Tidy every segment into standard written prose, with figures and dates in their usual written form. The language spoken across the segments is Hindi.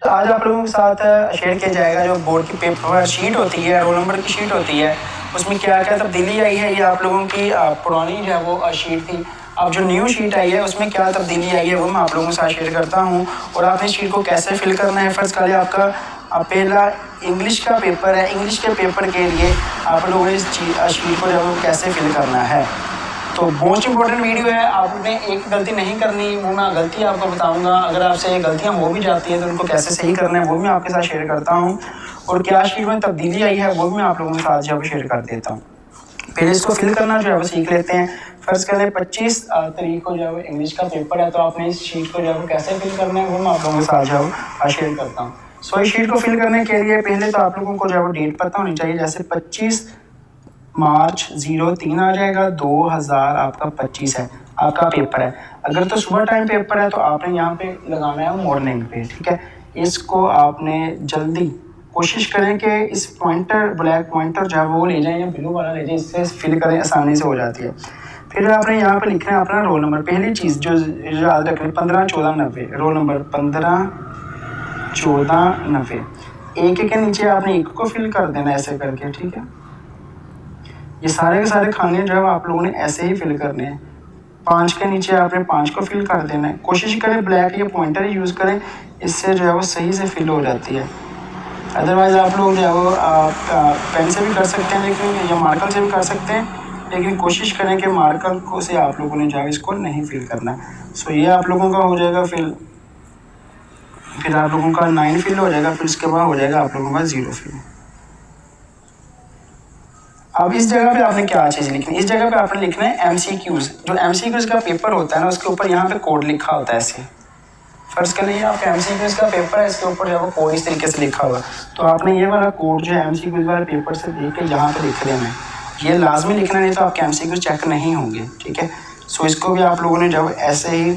तो आज आप लोगों के साथ शेयर किया जाएगा जो बोर्ड की पेपर शीट होती है, रोल नंबर की शीट होती है, उसमें क्या क्या तब्दीली आई है। ये आप लोगों की पुरानी जो है वो शीट थी। अब जो न्यू शीट आई है उसमें क्या तब्दीली आई है वो मैं आप लोगों के साथ शेयर करता हूँ। और आपने शीट को कैसे फिल करना है। फर्स्ट करिए आपका पहला इंग्लिश का पेपर है। इंग्लिश के पेपर के लिए आप लोगों ने इस शीट को जो है कैसे फिल करना है। तो मोस्ट इंपॉर्टेंट वीडियो है। आपने एक गलती नहीं करनी, वो मैं गलती आपको बताऊंगा। अगर आपसे गलतियां हो भी जाती हैं तो उनको कैसे सही करना है वो भी मैं आपके साथ शेयर करता हूँ। और क्या शीट में तब्दीली आई है वो भी मैं आप लोगों के साथ जो है शेयर कर देता हूँ। पहले इसको फिल करना जो है वो सीख लेते हैं। फर्स्ट करें 25 तारीख को जो है इंग्लिश का पेपर है, तो आपने इस शीट को जो है कैसे फिल करना है वो मैं आप लोगों के साथ जो है शेयर करता हूँ। सो इस शीट को फिल करने के लिए पहले तो आप लोगों को जो है डेट पता होनी चाहिए। जैसे 25 मार्च 03 आ जाएगा, 2000 आपका 25 है, आपका पेपर है। अगर तो सुबह टाइम पेपर है तो आपने यहाँ पे लगाना है मॉर्निंग पे, ठीक है। इसको आपने जल्दी कोशिश करें कि इस पॉइंटर, ब्लैक पॉइंटर जो है वो ले जाएं या ब्लू वाला ले जाएं, इससे फिल करें आसानी से हो जाती है। फिर आपने यहाँ पे लिखना है अपना रोल नंबर। पहली चीज़ जो याद रखें 15 14 90, रोल नंबर 15 14 90। एक एक के नीचे आपने एक को फिल कर देना ऐसे करके, ठीक है। ये सारे के सारे खाने जो है आप लोगों ने ऐसे ही फिल करने हैं। 5 के नीचे आपने 5 को फिल कर देना है। कोशिश करें ब्लैक या पॉइंटर ही यूज़ करें, इससे जो है वो सही से फिल हो जाती है। अदरवाइज़ आप लोग जो है वो पेन से भी कर सकते हैं, लेकिन या मार्कर से भी कर सकते हैं, लेकिन कोशिश करें कि मार्कर को से आप लोगों ने जो है इसको नहीं फिल करना। सो ये आप लोगों का हो जाएगा फिल। फिर आप लोगों का 9 फिल हो जाएगा। फिर उसके बाद हो जाएगा आप लोगों का 0 फिल। अब इस जगह पे आपने क्या चीज़ लिखनी है, इस जगह पे आपने लिखना है MCQs। जो MCQs का पेपर होता है ना, उसके ऊपर यहाँ पे कोड लिखा होता है ऐसे। फर्ज कर लीजिए आपका MCQs का पेपर है, इसके ऊपर जो है वो कोड इस तरीके से लिखा होगा। तो आपने ये वाला कोड जो है MCQs वाले पेपर से देख के यहाँ पे लिख देना है। ये लाजमी लिखना, नहीं तो आपके MCQs चेक नहीं होंगे, ठीक है। सो इसको भी आप लोगों ने जब ऐसे ही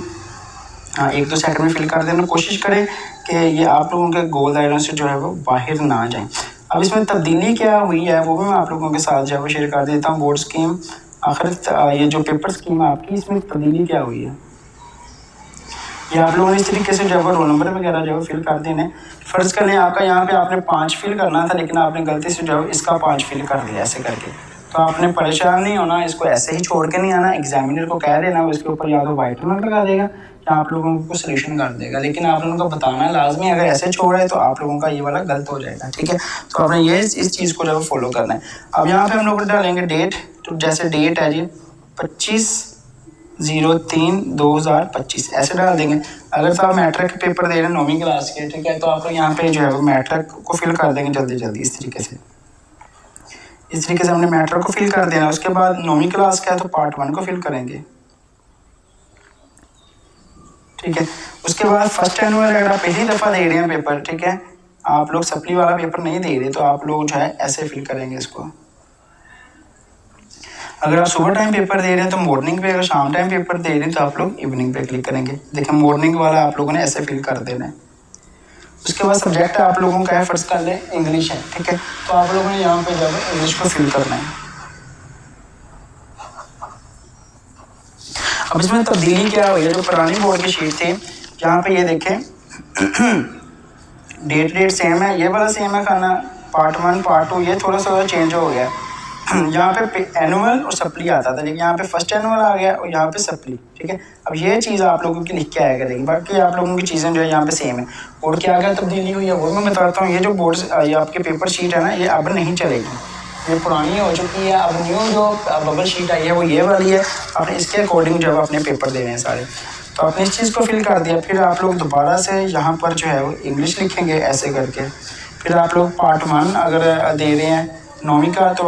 1-2 सेकंड में फिल कर देना। कोशिश करें कि ये आप लोगों के गोल दायरों से जो है वो बाहर ना जाए। अब इसमें तब्दीली क्या हुई है वो भी मैं आप लोगों के साथ जो है वो शेयर कर देता हूँ। बोर्ड स्कीम आखिर ये जो पेपर स्कीम है आपकी, इसमें तब्दीली क्या हुई है ये आप लोगों ने इस तरीके से जो है रोल नंबर वगैरह जो है फिल कर देने। फर्ज कर लें आपका यहाँ पे आपने 5 फिल करना था, लेकिन आपने गलती से जो है इसका 5 फिल कर दिया ऐसे करके। तो आपने परेशान नहीं होना, इसको ऐसे ही छोड़ के नहीं आना। एग्जामिनर को कह देना, वो इसके ऊपर या तो वाइट मार्क लगा देगा या आप लोगों को सोल्यूशन कर देगा, लेकिन आप लोगों को बताना लाजमी। अगर ऐसे छोड़ है तो आप लोगों का ये वाला गलत हो जाएगा, ठीक है। तो आपने ये इस चीज़ को जो है फॉलो करना है। अब यहाँ पे हम लोग डालेंगे डेट। तो जैसे डेट है जी 25/03/2025 ऐसे डाल देंगे। अगर तो आप मैट्रिक के पेपर दे रहे हैं 9वीं क्लास के, ठीक है, तो आप लोग यहाँ पे जो है वो मैट्रिक को फिल कर देंगे जल्दी जल्दी इस तरीके से। इस तरीके से हमने मैट्रिक को फिल कर देना। उसके बाद 9वीं क्लास का है तो पार्ट 1 को फिल करेंगे, ठीक है। उसके बाद फर्स्ट एनुअल अगर आप पहली दफ़ा दे रहे हैं पेपर, ठीक है, आप लोग सप्ली वाला पेपर नहीं दे रहे, तो आप लोग जो है ऐसे फिल करेंगे इसको। अगर आप सुबह टाइम पेपर दे रहे हैं तो मॉर्निंग पे, अगर शाम टाइम पेपर दे रहे हैं तो आप लोग इवनिंग पे क्लिक करेंगे। देखिए मॉर्निंग वाला आप लोगों ने ऐसे फिल कर देना है। उसके बाद सब्जेक्ट आप लोगों का है, फर्स्ट कर लें इंग्लिश है, ठीक है, तो आप लोगों ने यहाँ पे जब इंग्लिश को फिल करना है। अब इसमें तब्दीली क्या हुई है, जो पुरानी बोर्ड की शीट थी यहाँ पे ये देखें डेट सेम है, ये वाला सेम है खाना, पार्ट 1 पार्ट 2 ये थोड़ा सा चेंज हो गया। यहाँ पे एनुअल और सप्ली आता था, लेकिन यहाँ पे फर्स्ट एनुअल आ गया और यहाँ पे सप्ली, ठीक है। अब ये चीज़ आप लोगों की लिख के आया करेगी, बाकी आप लोगों की चीज़ें जो है यहाँ पे सेम है। और क्या क्या तब्दीली हुई है वो मैं बताता हूँ। ये जो बोर्ड ये आपके पेपर शीट है ना, ये अब नहीं चलेगी, ये पुरानी हो चुकी है। अब न्यू जो बबल शीट आई है वो ये वाली है। आपने इसके अकॉर्डिंग जो अपने पेपर देने हैं सारे। तो आपने इस चीज़ को फिल कर दिया। फिर आप लोग दोबारा से यहाँ पर जो है वो इंग्लिश लिखेंगे ऐसे करके। फिर आप लोग पार्ट 1 अगर दे रहे हैं 9वीं का, तो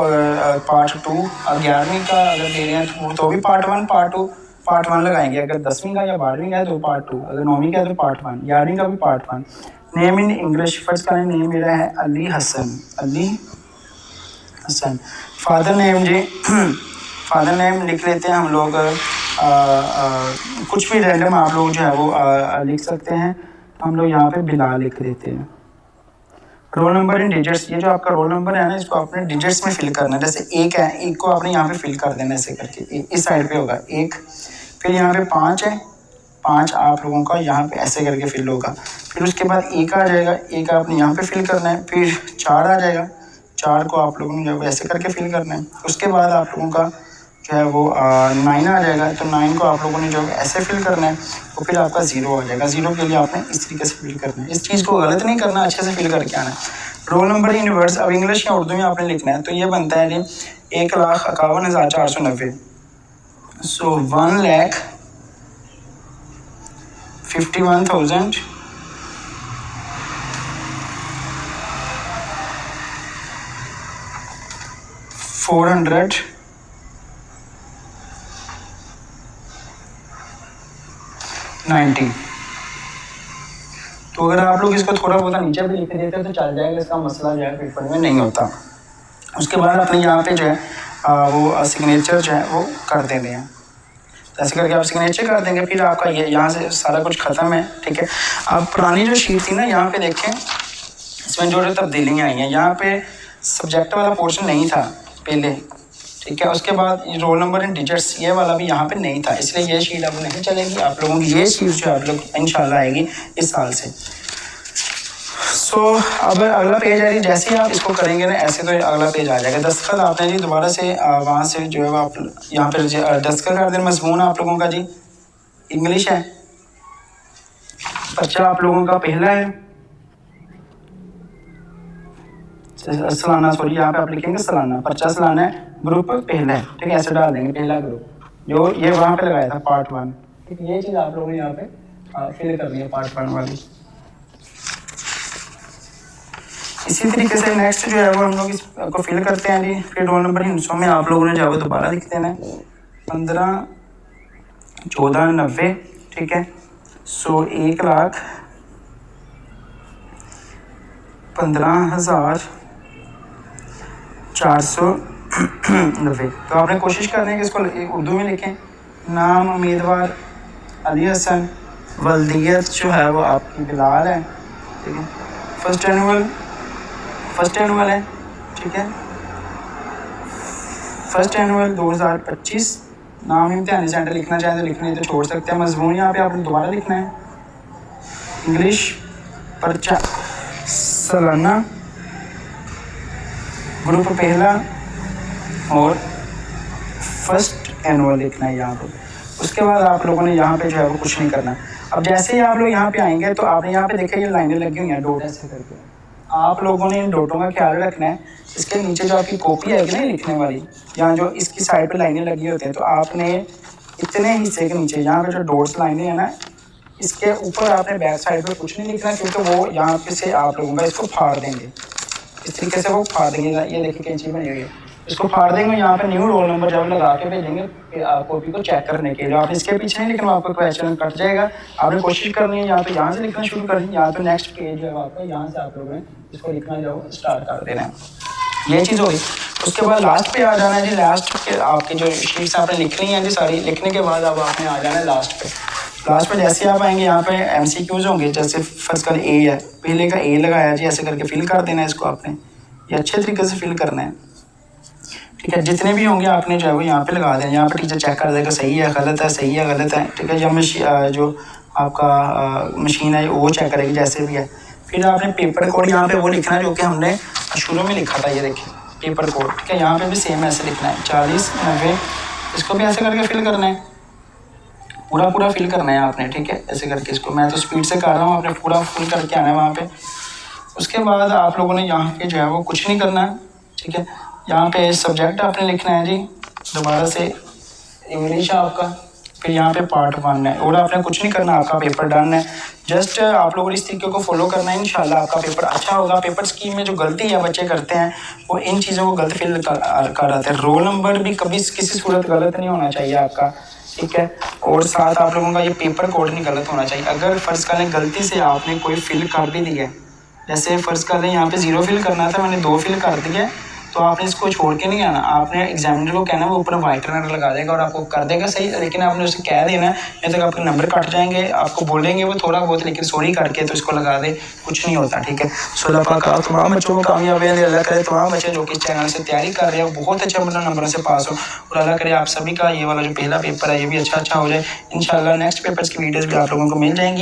पार्ट 2, 11वीं का अगर दे रहे हैं तो भी पार्ट 1 पार्ट 1 लगाएंगे। अगर 10वीं का या 12वीं का है तो पार्ट 2, अगर 9वीं का है तो पार्ट 1, 11वीं का भी part 1। Name in English, first का नेम मेरा है अली हसन, अली हसन। फादर नेम जी फादर नेम लिख लेते हैं हम लोग, कुछ भी रैंडम आप लोग जो है वो लिख सकते हैं। हम लोग यहाँ पे बिलाल लिख देते हैं। रोल नंबर इन डिजिट्स, ये जो आपका रोल नंबर है ना, इसको आपने डिजिट्स में फिल करना है। जैसे 1 है, 1 को आपने यहाँ पे फिल कर देना ऐसे करके, इस साइड पे होगा 1। फिर यहाँ पे 5 है, 5 आप लोगों का यहाँ पे ऐसे करके फिल होगा। फिर उसके बाद 1 आ जाएगा, 1 आपने यहाँ पे फिल करना है। फिर 4 आ जाएगा, 4 को आप लोगों ने जो है ऐसे करके फिल करना है। उसके बाद आप लोगों का जो है वो 9 आ जाएगा, तो 9 को आप लोगों ने जो है ऐसे फिल करना है। तो फिर आपका 0 आ जाएगा, 0 के लिए आपने इस तरीके से फिल करना है। इस चीज़ को गलत नहीं करना, अच्छे से फिल करके आना है। रोल नंबर इन रिवर्स, अब इंग्लिश या उर्दू में आपने लिखना है। तो ये बनता है जी 1,51,490। सो 1,51,490। तो अगर आप लोग इसको थोड़ा बहुत नीचे भी लिख देते तो चल जाएगा, इसका मसला जो है पेपर में नहीं होता। उसके बाद अपने यहाँ पे जो है वो सिग्नेचर जो है वो कर देते हैं। ऐसे करके आप सिग्नेचर कर देंगे, फिर आपका ये यहाँ से सारा कुछ ख़त्म है। ठीक है, अब पुरानी जो शीट थी ना, यहाँ पे देखें इसमें जो तब्दीलियाँ आई हैं। यहाँ पे सब्जेक्ट वाला पोर्शन नहीं था पहले, ठीक है। उसके बाद रोल नंबर इन डिजिट्स ये वाला भी यहाँ पे नहीं था, इसलिए ये शीट अब नहीं चलेगी। आप लोगों की ये शीट जो आप लोग इंशाल्लाह आएगी इस साल से। सो अब अगला पेज है जी, जैसे ही आप इसको करेंगे ना ऐसे तो अगला पेज आ जाएगा। दस्तखत आपने जी दोबारा से वहाँ से जो है आप यहाँ पर दस्तखत कर दें। मजमून आप लोगों का जी इंग्लिश है, पर्चा आप लोगों का पहला है, सालाना, सॉरी यहाँ पे आप लिखेंगे सालाना, पर्चा सालाना है, ग्रुप पहला है। ठीक है, ऐसे डाल देंगे पहला ग्रुप जो ये वहाँ पे लगाया था पार्ट 1। ठीक है, ये चीज़ आप लोगों ने यहाँ पे फिल करनी है पार्ट 1 वाली। इसी तरीके से नेक्स्ट जो है वो हम लोग इसको फिल करते हैं जी। फिर रोल नंबर हिंसों में आप लोगों ने जो है वो दोबारा लिख देना है 15,14,90। ठीक है, सो 1,15,490। तो आपने कोशिश करनी है कि इसको उर्दू में लिखें। नाम उम्मीदवार अली हसन, वल्दियत जो है वो आपकी बिलाल है। ठीक है, फर्स्ट एनुअल है। ठीक है, फर्स्ट एनुअल 2025। नाम इम्तिहानी सेंटर लिखना चाहें तो लिखना, तो छोड़ सकते हैं। मजमून यहाँ पे आपने दोबारा लिखना है इंग्लिश, पर्चा सालाना, ग्रुप पहला और फर्स्ट एनुअल लिखना है यहाँ पे। उसके बाद आप लोगों ने यहाँ पे जो है वो कुछ नहीं करना। अब जैसे ही आप लोग यहाँ पे आएंगे तो आपने यहाँ पे देखा ये लाइनें लगी हुई हैं डॉट ऐसे करके। आप लोगों ने इन डॉटों का ख्याल रखना है। इसके नीचे जो आपकी कॉपी आएगी ना लिखने वाली, यहाँ जो इसकी साइड पे लाइनें लगी होती हैं, तो आपने इतने हिस्से के नीचे यहाँ पे जो डॉट्स लाइनें हैं ना, इसके ऊपर आपने बैक साइड पे कुछ नहीं लिखना, क्योंकि वो यहाँ पे से आप लोगों का इसको फाड़ देंगे। इस तरीके से वो फाड़ देंगे। ये देखिए कैंची बनी हुई है, इसको फाड़ देंगे। यहाँ पे न्यू रोल नंबर जब लगा के भेजेंगे कॉपी को चेक करने के लिए। आप इसके पीछे नहीं लिखना, आपको क्वेश्चन कट जाएगा। आपने कोशिश करनी है यहाँ से लिखना शुरू करनी, यहाँ पे नेक्स्ट पेज जो है आपका यहाँ से आप लोगों ने इसको लिखना जो स्टार्ट कर देना है। ये चीज़ होगी। उसके बाद लास्ट पे आ जाना है जी। लास्ट के आपकी जो शीट्स आपने लिखनी है जी सारी, लिखने के बाद अब आपने आ जाना है लास्ट पे। लास्ट पे जैसे आप आएंगे यहाँ पे MCQs होंगे। जैसे फर्स्ट का ए है, पहले का ए लगाया जी, ऐसे करके फिल कर देना है इसको आपने। ये अच्छे तरीके से फिल करना है। ठीक है, जितने भी होंगे आपने जो है वो यहाँ पे लगा देना। यहाँ पे टीचर चेक कर देगा सही है गलत है, सही है गलत है। ठीक है, जो आपका मशीन है वो चेक करेगी जैसे भी है। फिर आपने पेपर कोड यहाँ पे वो लिखना है जो कि हमने शुरू में लिखा था। ये देखिए पेपर कोड। ठीक है, यहाँ पे भी सेम ऐसे लिखना है 40, 90। इसको भी ऐसे करके फिल करना है, पूरा फिल करना है आपने। ठीक है, ऐसे करके इसको मैं तो स्पीड से कर रहा हूँ, आपने पूरा फिल करके आना है वहाँ पे। उसके बाद आप लोगों ने यहाँ पे जो है वो कुछ नहीं करना है। ठीक है, यहाँ पे सब्जेक्ट आपने लिखना है जी दोबारा से इंग्लिश आपका, फिर यहाँ पे पार्ट 1 है और आपने कुछ नहीं करना, आपका पेपर डन है। जस्ट आप लोगों ने इस तरीके को फॉलो करना है, इंशाल्लाह आपका पेपर अच्छा होगा। पेपर स्कीम में जो गलती है बच्चे करते हैं वो इन चीज़ों को गलत फिल कर आते हैं। रोल नंबर भी कभी किसी सूरत गलत नहीं होना चाहिए आपका। ठीक है, और साथ आप लोगों का ये पेपर कोड नहीं गलत होना चाहिए। अगर फ़र्ज़ कर लें गलती से आपने कोई फिल कर भी दी है, जैसे फ़र्ज़ कर लें यहाँ पे 0 फिल करना था, मैंने 2 फिल कर दिया, तो आपने इसको छोड़ के नहीं आना, आपने एग्जामिनर को कहना वो ऊपर वाइटनर लगा देगा और आपको कर देगा सही, लेकिन आपने उसे कह देना नहीं तक आपके नंबर कट जाएंगे, आपको बोलेंगे वो थोड़ा बहुत लेकिन सॉरी करके तो इसको लगा दे, कुछ नहीं होता, ठीक है। सो अल्लाह पाक आप तमाम बच्चों को कामयाबी दे, अल्लाह करे तमाम बच्चे जो कि चैनल से तैयारी कर रहे हैं बहुत अच्छे मतलब नंबरों से पास हो, और अल्लाह करे आप सभी का ये वाला जो पहला पेपर है ये भी अच्छा हो जाए। इंशाल्लाह नेक्स्ट पेपर्स की वीडियोज़ भी आप लोगों को मिल जाएंगी।